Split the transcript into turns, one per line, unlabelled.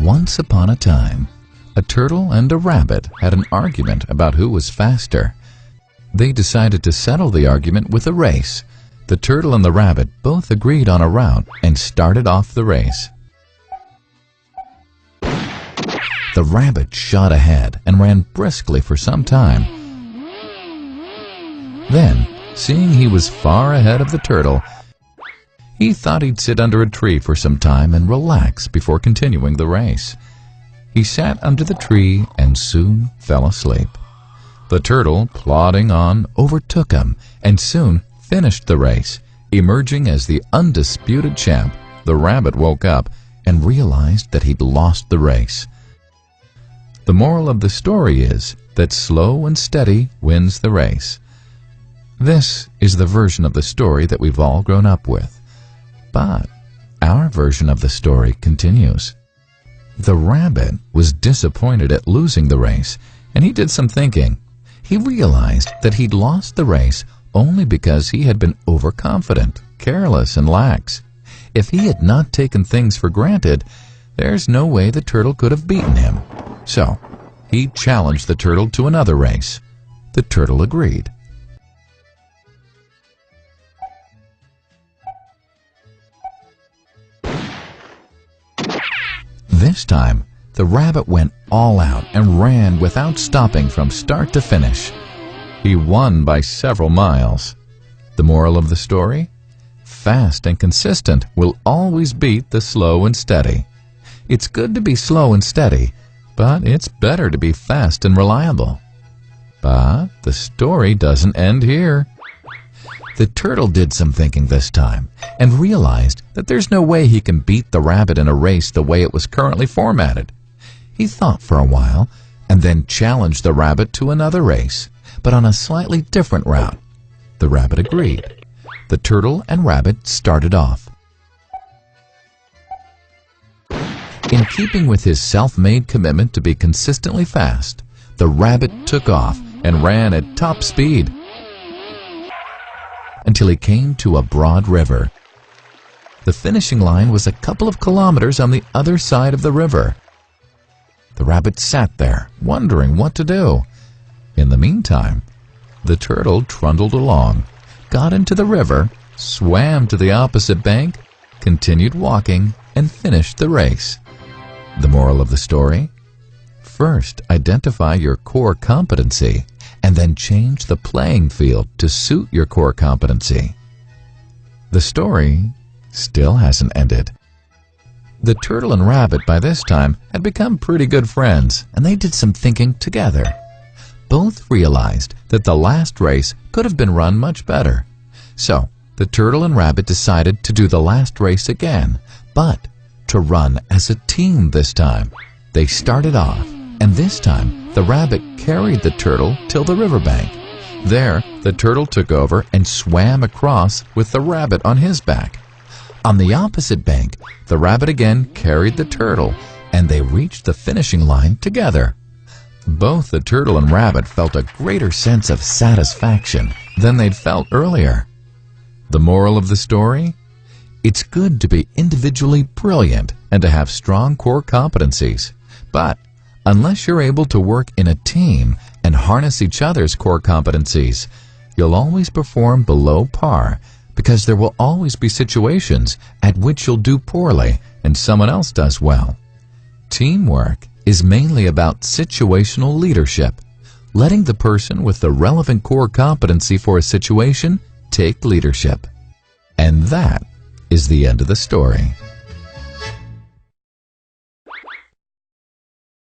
Once upon a time, a turtle and a rabbit had an argument about who was faster. They decided to settle the argument with a race. The turtle and the rabbit both agreed on a route and started off the race. The rabbit shot ahead and ran briskly for some time. Then, seeing he was far ahead of the turtle, he thought he'd sit under a tree for some time and relax before continuing the race. He sat under the tree and soon fell asleep. The turtle, plodding on, overtook him and soon finished the race. Emerging as the undisputed champ, the rabbit woke up and realized that he'd lost the race. The moral of the story is that slow and steady wins the race. This is the version of the story that we've all grown up with. But our version of the story continues. The rabbit was disappointed at losing the race, and he did some thinking. He realized that he'd lost the race only because he had been overconfident, careless, and lax. If he had not taken things for granted, there's no way the turtle could have beaten him. So, he challenged the turtle to another race. The turtle agreed. This time, the rabbit went all out and ran without stopping from start to finish. He won by several miles. The moral of the story? Fast and consistent will always beat the slow and steady. It's good to be slow and steady, but it's better to be fast and reliable. But the story doesn't end here. The turtle did some thinking this time and realized that there's no way he can beat the rabbit in a race the way it was currently formatted. He thought for a while and then challenged the rabbit to another race, but on a slightly different route. The rabbit agreed. The turtle and rabbit started off. In keeping with his self-made commitment to be consistently fast, the rabbit took off and ran at top speed until he came to a broad river. The finishing line was a couple of kilometers on the other side of the river. The rabbit sat there, wondering what to do. In the meantime, the turtle trundled along, got into the river, swam to the opposite bank, continued walking, and finished the race. The moral of the story? First, identify your core competency, and then change the playing field to suit your core competency. The story still hasn't ended. The turtle and rabbit by this time had become pretty good friends, and they did some thinking together. Both realized that the last race could have been run much better. So, the turtle and rabbit decided to do the last race again, but to run as a team this time. They started off, and this time the rabbit carried the turtle till the riverbank. There, the turtle took over and swam across with the rabbit on his back. On the opposite bank, the rabbit again carried the turtle, and they reached the finishing line together. Both the turtle and rabbit felt a greater sense of satisfaction than they'd felt earlier. The moral of the story? It's good to be individually brilliant and to have strong core competencies, but unless you're able to work in a team and harness each other's core competencies, you'll always perform below par, because there will always be situations at which you'll do poorly and someone else does well. Teamwork is mainly about situational leadership, letting the person with the relevant core competency for a situation take leadership. And that is the end of the story.